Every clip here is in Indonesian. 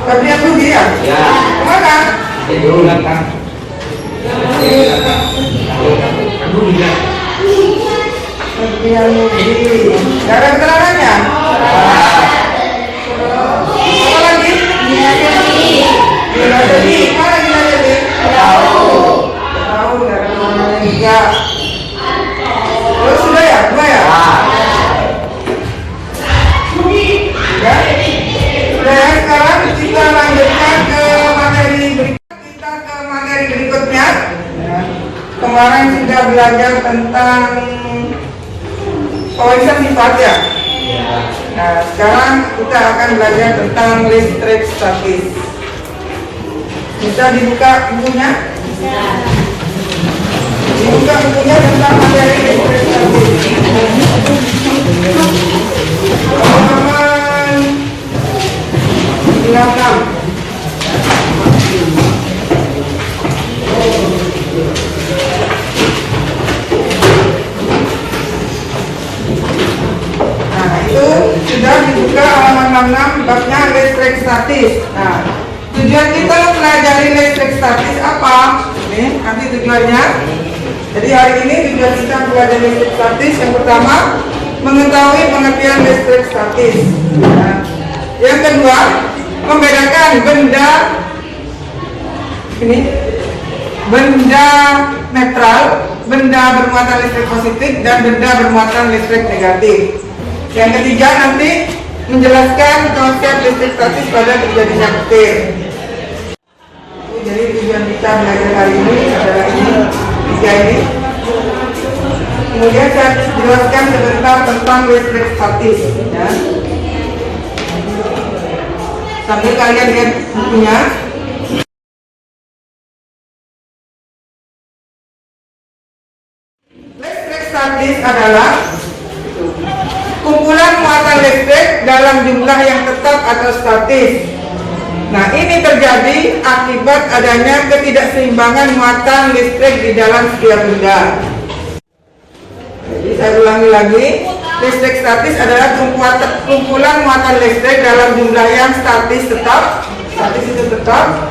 Febrian Budi ya? Ya. Kemana? Itu belakang. Aku juga. Febrian Budi. Gak ada keterangannya? Apa lagi? Gila jadi. Mana gila jadi? Tahu, gak ada keterangannya juga. Terus sudah ya? Dua ya? Ya? Sudah ya, sekarang kita lanjutkan ke materi berikutnya. Kemarin sudah belajar tentang pewarisan sifat ya. Nah, sekarang kita akan belajar tentang listrik statis. Bisa dibuka bukunya? Dibuka bukunya tentang materi listrik statis. Halaman 96. Sudah dibuka halaman 66 babnya listrik statis. Nah, tujuan kita pelajari listrik statis apa? Ini nanti tujuannya. Jadi hari ini tujuan kita belajar listrik statis yang pertama mengetahui pengertian listrik statis. Nah, yang kedua membedakan benda netral, benda bermuatan listrik positif dan benda bermuatan listrik negatif. Yang ketiga nanti menjelaskan konsep listrik statis pada terjadinya petir. Jadi tujuan kita belajar hari ini adalah ini, tiga ini. Kemudian saya jelaskan sebentar tentang listrik statis. Ya. Sambil kalian lihat bukunya. Listrik statis adalah kumpulan muatan listrik dalam jumlah yang tetap atau statis. Nah, ini terjadi akibat adanya ketidakseimbangan muatan listrik di dalam setiap benda. Jadi saya ulangi lagi, listrik statis adalah kumpulan muatan listrik dalam jumlah yang statis itu tetap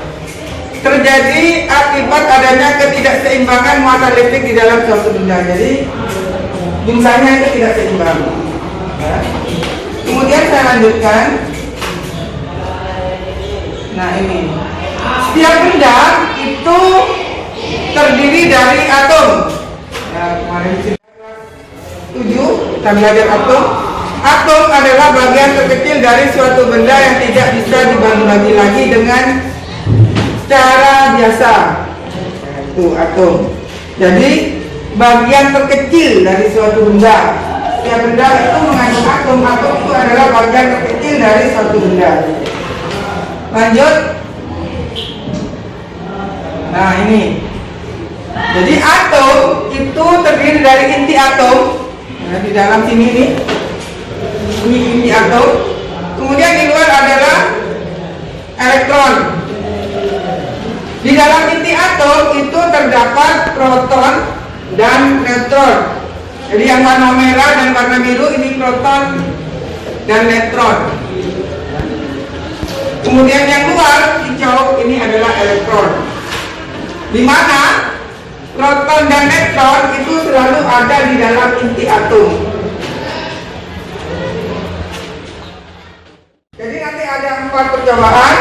terjadi akibat adanya ketidakseimbangan muatan listrik di dalam suatu benda. Jadi jumlahnya itu tidak seimbang. Kemudian saya lanjutkan. Nah, ini setiap benda itu terdiri dari atom. Nah, kemarin 7 kita belajar atom. Atom adalah bagian terkecil dari suatu benda yang tidak bisa dibagi-bagi lagi dengan cara biasa. Itu atom. Jadi bagian terkecil dari suatu benda. Setiap benda itu mengandung atom. Atom itu adalah bagian terkecil dari suatu benda. Lanjut. Nah, ini. Jadi atom itu terdiri dari inti atom. Nah, di dalam sini nih. Ini inti atom. Kemudian di luar adalah elektron. Di dalam inti atom itu terdapat proton dan neutron. Jadi yang warna merah dan warna biru ini proton dan neutron. Kemudian yang luar hijau ini adalah elektron. Di mana proton dan neutron itu selalu ada di dalam inti atom. Jadi nanti ada 4 percobaan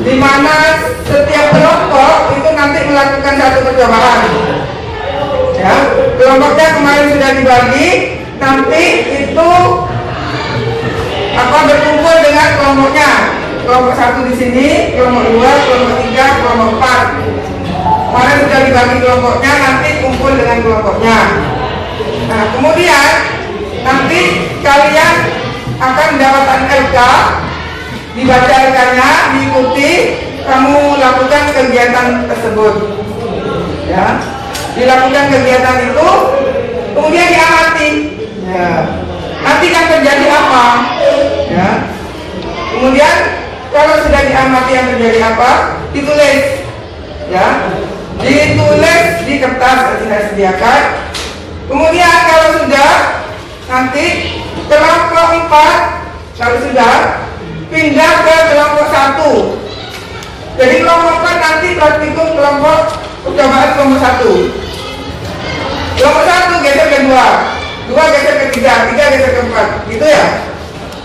di mana setiap kelompok itu nanti melakukan satu percobaan. Ya, kelompoknya kemarin sudah dibagi, nanti itu berkumpul dengan kelompoknya. Kelompok 1 di sini, kelompok 2, kelompok 3, kelompok 4. Kemarin sudah dibagi kelompoknya, nanti kumpul dengan kelompoknya. Nah, kemudian nanti kalian akan mendapatkan LK, dibaca LK-nya, diikuti, kamu lakukan kegiatan tersebut. Ya. Dilakukan kegiatan itu, kemudian diamati. Ya. Nanti kan terjadi apa? Ya. Kemudian kalau sudah diamati yang terjadi apa, ditulis. Ya. Ditulis di kertas yang saya sediakan. Kemudian kalau sudah, nanti kelompok 4 kalau sudah, pindah ke kelompok 1. Jadi kelompok 4 nanti praktikum kelompok percobaan kelompok 1. Kelompok 1 geser ke 2, 2 geser ke 3, 3 geser ke 4, gitu ya.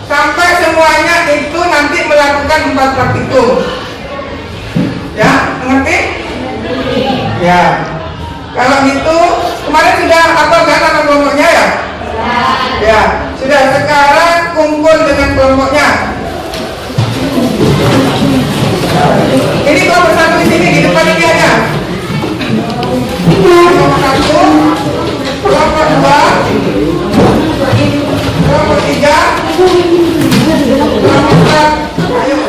Sampai semuanya itu nanti melakukan 4 praktikum. Ya, mengerti? Ya. Kalau gitu, kemarin sudah apa kan nama kelompoknya ya? Ya, sudah. Sekarang kumpul dengan kelompoknya. Ini kelompok 1 di sini, di depan ini aja. Kelompok 1, kelompok 2, kelompok 3, kelompok 4. Ayo.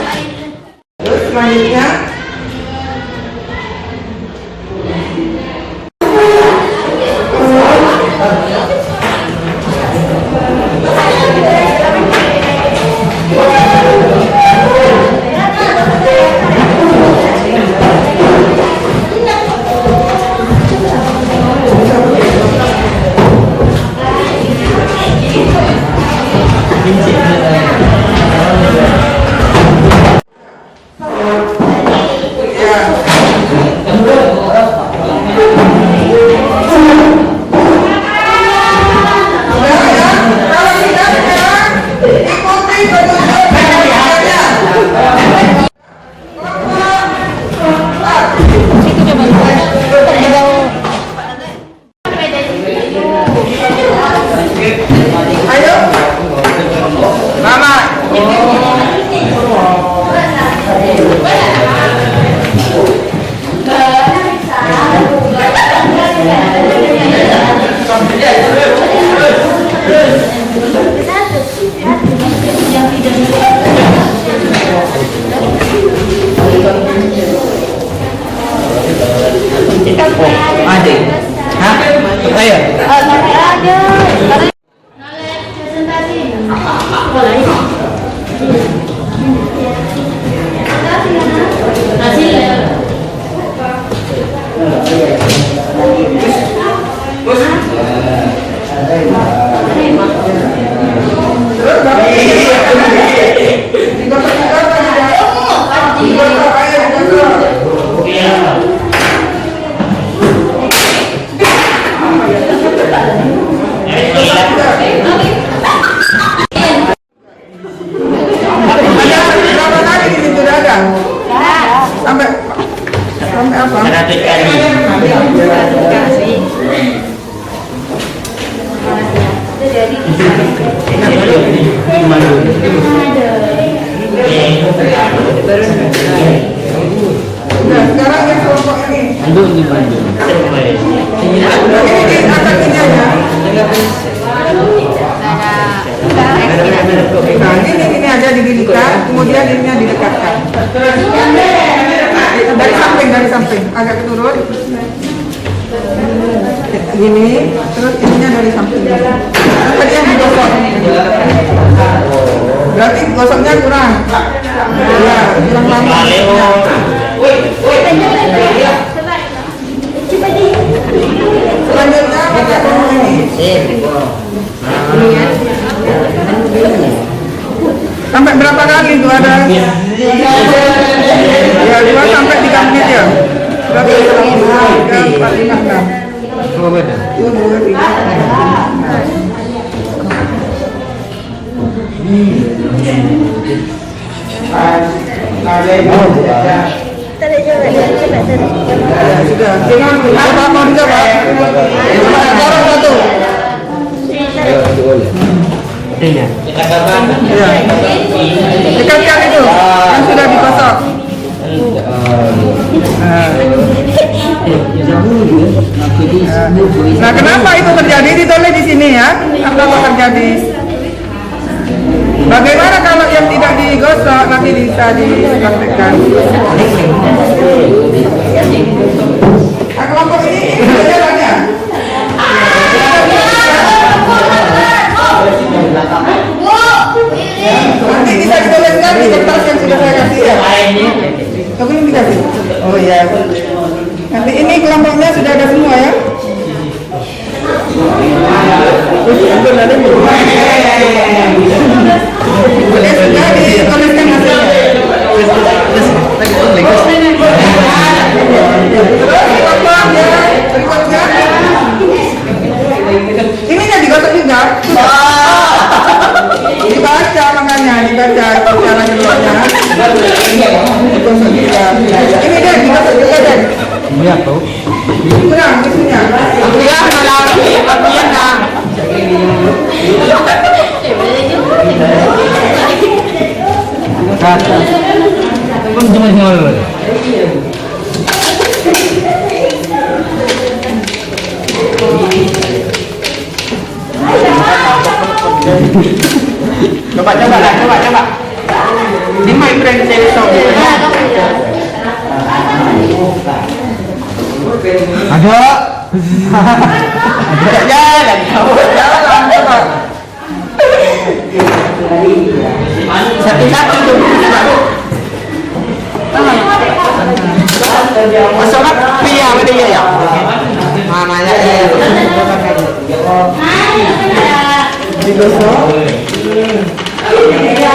Terus selanjutnya. Ini aja diginikan, kemudian ininya didekatkan. Dari samping, agak turun. Gini, terus ininya dari samping. Tadi yang digosok. Berarti gosoknya kurang. Ya, kurang lama. Selanjutnya pakai kelompok ini. Sampai berapa kali itu ada? Ya 2 sampai 3 menit ya. Berarti 2, 3, 4, 5, 6. Oh beda. 2, 3. Sudah. Jangan apa mau dicoba. Taruh satu. Iya. Dekatkan itu yang sudah dikosok. Nah, kenapa itu terjadi? Ditulis di sini ya. Kenapa terjadi? Bagaimana kalau yang tidak digosok nanti bisa dipraktekkan? Nah, kelompok ini jalannya. Nanti bisa dituliskan di kertas yang sudah saya kasih ya. Kau belum dikasih? Oh iya. Nanti ini kelompoknya sudah ada semua ya. Sudah dituliskan baca cara keluarnya. Digosok juga. Ini deh, digosok juga deh. Iya tuh. Kurang isunya. Iya, malah bagian dah. Kan cuma tinggal. Coba lah, coba. Ini my friend saya song. Ada. Jalan, coba. Satu-satu tuh. Masalah pia apa dia ya? Namanya Digosok. Ya.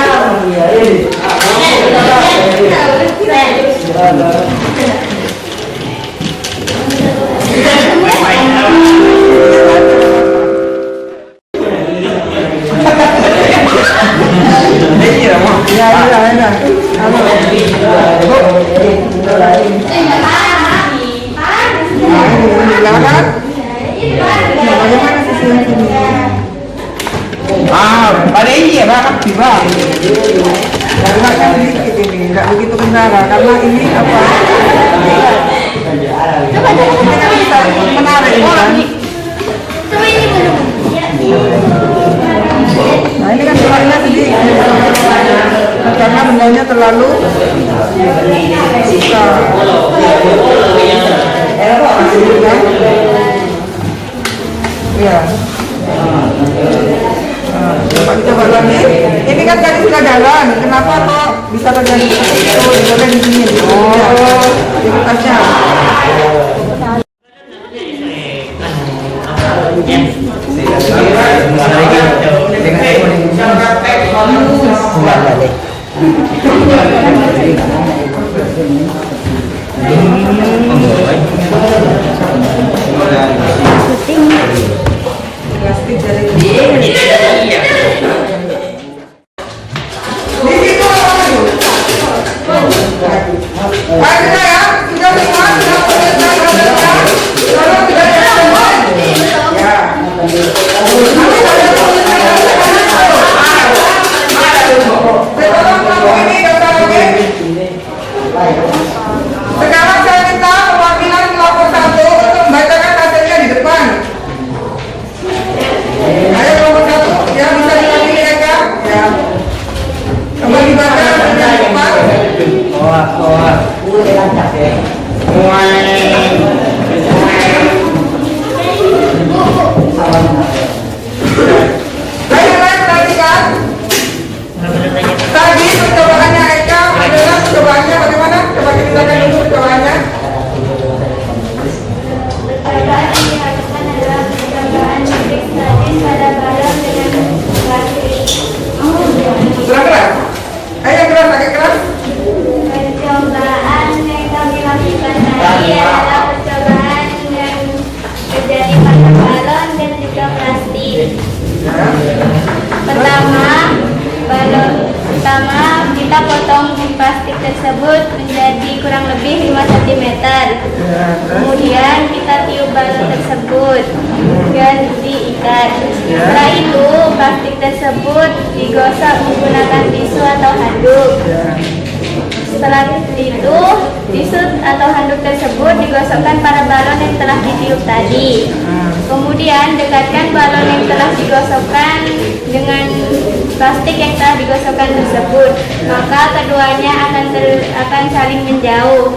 Ini belakang. Bagaimana sisi yang sini? pada ini ya Pak, tiba. Karena sedikit ini, nggak begitu kendara. Karena ini apa? Ini kan bisa menarik kan? Nah ini kan tulangnya sedikit. Karena bendanya terlalu besar. Ya. Coba dicoba lagi. Ini kan tadi sudah jalan. Kenapa kok bisa terjadi seperti itu? Dicoba di sini. Oh, di atasnya. Plastik dari di situ apa itu? Ayo ya, sudah semua, sudah tolong tidak ada semua. Ya. Sekarang saya minta perwakilan kelompok 1 untuk membacakan hasilnya di depan. Ayo kelompok 1, ya bisa diwakili Eka. Ya. Coba dibaca hasilnya di depan. Ayo perhatikan. Tadi percobaannya Eka adalah percobaannya bagaimana? Coba ceritakan dulu percobaannya. Percobaan yang dilakukan adalah percobaan trik statis pada balon dengan plastik. Keras. Ayo keras, agak keras. Percobaan yang kami lakukan tadi adalah percobaan yang terjadi pada balon dan juga plastik. Pertama kita potong plastik tersebut menjadi kurang lebih 5 cm. Kemudian kita tiup balon tersebut dan diikat. Setelah itu plastik tersebut digosok menggunakan tisu atau handuk. Setelah itu tisu atau handuk tersebut digosokkan pada balon yang telah ditiup tadi. Kemudian dekatkan balon yang telah digosokkan dengan plastik yang telah digosokkan tersebut, maka keduanya akan saling menjauh.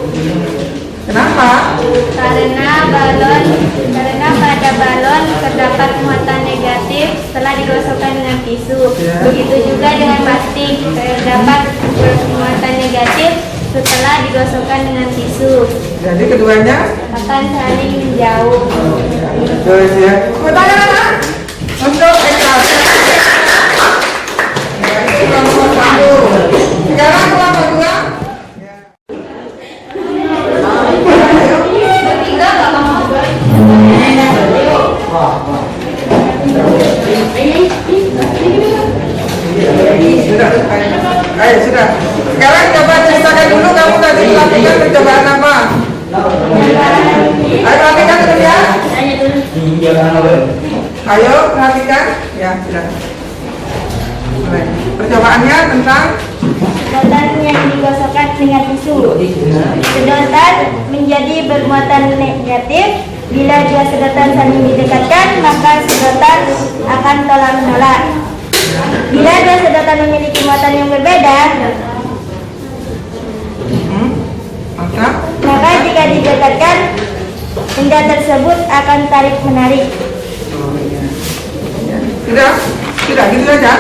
Kenapa? Karena pada balon terdapat muatan negatif setelah digosokkan dengan tisu. Begitu juga dengan plastik, terdapat muatan negatif setelah digosokkan dengan tisu. Jadi keduanya Akan saling menjauh. terus ya. Pertanyaan untuk Eka. Ya, itu kelompok 1. Sekarang kelompok 2. Sudah, Ayo sudah. Sekarang coba ceritakan dulu kamu tadi melakukan percobaan apa? Ayo perhatikan dulu ya. Ayo perhatikan. Ya sudah. Mulai. Percobaannya tentang Sedotan yang digosokkan dengan tisu. Sedotan menjadi bermuatan negatif. Bila dua sedotan saling didekatkan, maka sedotan akan tolak menolak. Bila dua sedotan memiliki muatan yang berbeda, maka jika didekatkan, benda tersebut akan tarik menarik. sudah gitu saja.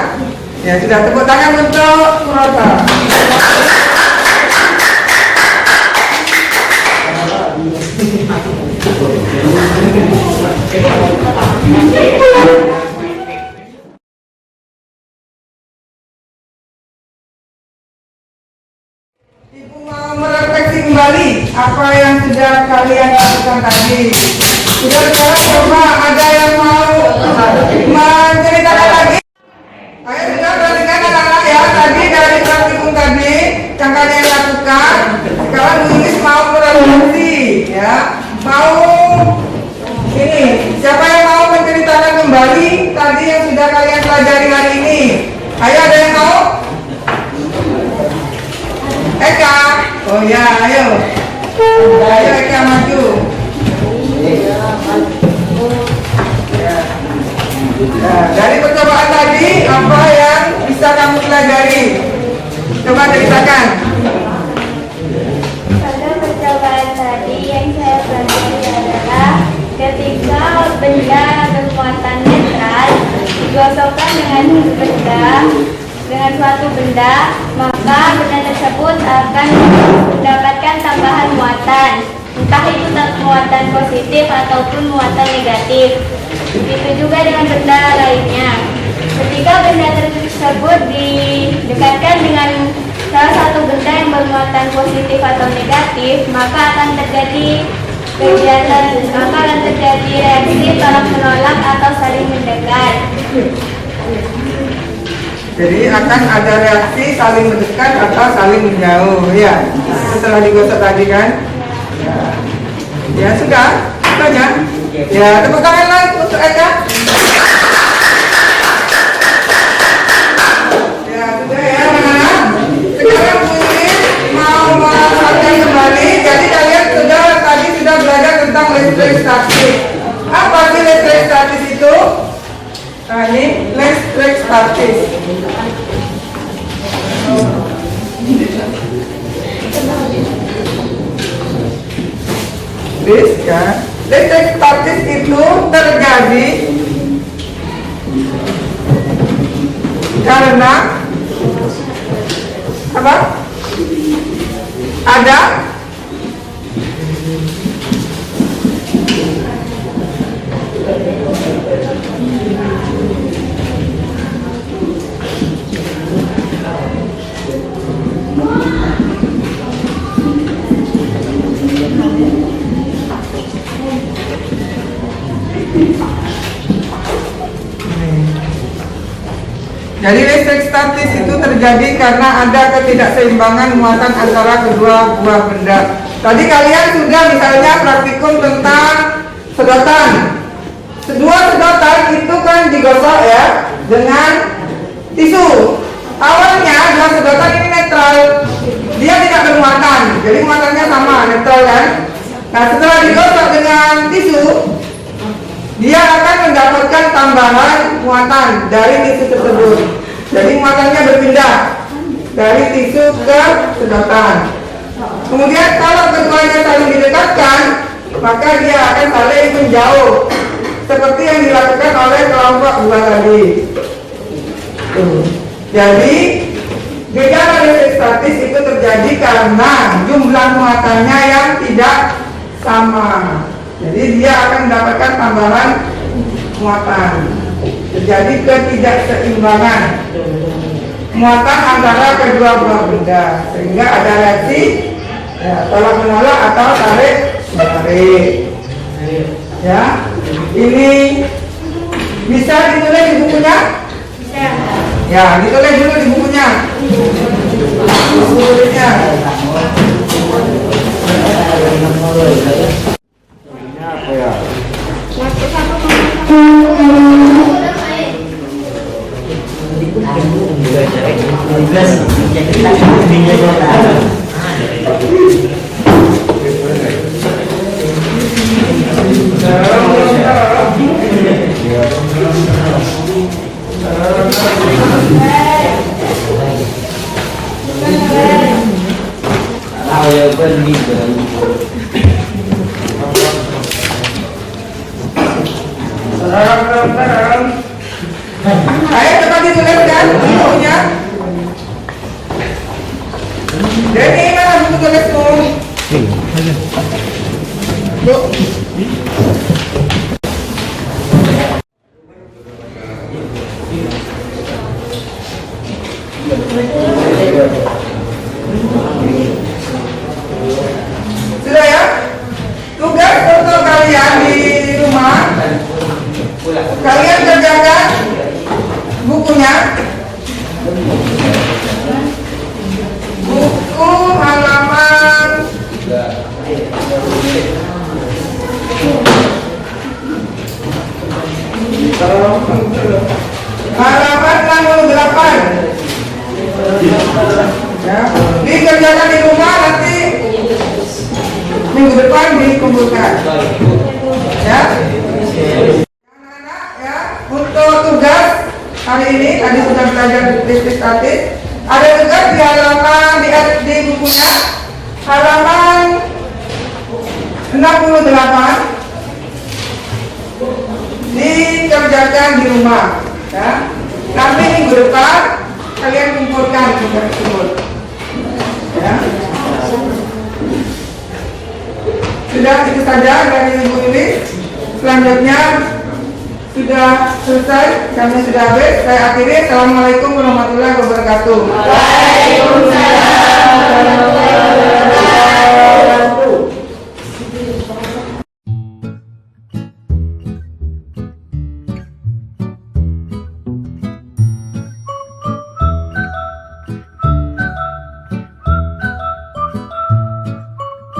Ya sudah, tepuk tangan untuk Rosa. Ibu mau merefleksi kembali apa yang sudah kalian lakukan tadi. Sudah, sekarang coba ada yang mau menceritakan lagi. Ayo sudah perhatikan anak-anak ya, tadi dari praktikum tadi yang kalian lakukan. Sekarang Bu Inis mau merefleksi ya, mau ini. Siapa yang mau menceritakan kembali tadi yang sudah kalian pelajari hari ini? Ayo, ada yang mau? Eka, oh ya, ayo Eka maju. Nah, dari percobaan tadi apa yang bisa kamu pelajari? Coba ceritakan. Pada percobaan tadi yang saya pelajari adalah ketika benda bermuatan netral digosokkan dengan suatu benda, maka benda tersebut akan mendapatkan tambahan muatan, entah itu muatan positif ataupun muatan negatif. Begitu juga dengan benda lainnya. Ketika benda tersebut didekatkan dengan salah satu benda yang bermuatan positif atau negatif, maka akan terjadi reaksi tolak menolak atau saling mendekat. Jadi akan ada reaksi saling mendekat atau saling menjauh ya. Setelah digosok tadi kan. Ya sudah, saja. Ya, tepuk tangan lagi untuk Eka. Ya sudah ya anak-anak. Sekarang Bu Inis mau melaksanakan kembali. Jadi kalian sudah belajar tentang listrik statis. Apa sih listrik statis itu? Nah ini listrik statis. Listrik statis itu terjadi karena apa? Ada Jadi listrik statis itu terjadi karena ada ketidakseimbangan muatan antara kedua buah benda. Tadi kalian sudah misalnya praktikum tentang sedotan. Dua sedotan itu kan digosok ya dengan tisu. Awalnya dua sedotan ini netral, dia tidak bermuatan, jadi muatannya sama, netral kan. Nah setelah digosok dengan tisu, dia akan mendapatkan tambahan muatan dari tisu tersebut. Jadi muatannya berpindah dari tisu ke sedotan. Kemudian kalau keduanya saling didekatkan, maka dia akan saling menjauh, seperti yang dilakukan oleh kelompok buah tadi. Jadi gejala listrik statis itu terjadi karena jumlah muatannya yang tidak sama. Jadi dia akan mendapatkan tambahan muatan. Terjadi ketidakseimbangan muatan antara kedua buah benda, sehingga ada reaksi tolak menolak atau tarik menarik. Ya, ini bisa ditulis di bukunya? Bisa. Ya, ditulis dulu di bukunya. muridnya. Apa ya? Ayo cepat dituliskan bukunya. Jadi mana buku tulismu? Bu. Sudah ya? Tugas untuk kalian di rumah, kalian kerjakan bukunya. Buku halaman halaman 68. Ya, dikerjakan di rumah, nanti minggu depan dikumpulkan. Ya. Anak-anak ya, untuk tugas hari ini tadi sudah belajar listrik statis. Ada tugas di halaman di bukunya halaman 68 dikerjakan di rumah. Ya. Nanti minggu depan kalian kumpulkan tugas tersebut. Ya. Sudah itu saja dari Ibu Lilis. Selanjutnya sudah selesai, kami sudah habis. Saya akhiri. Assalamualaikum warahmatullahi wabarakatuh.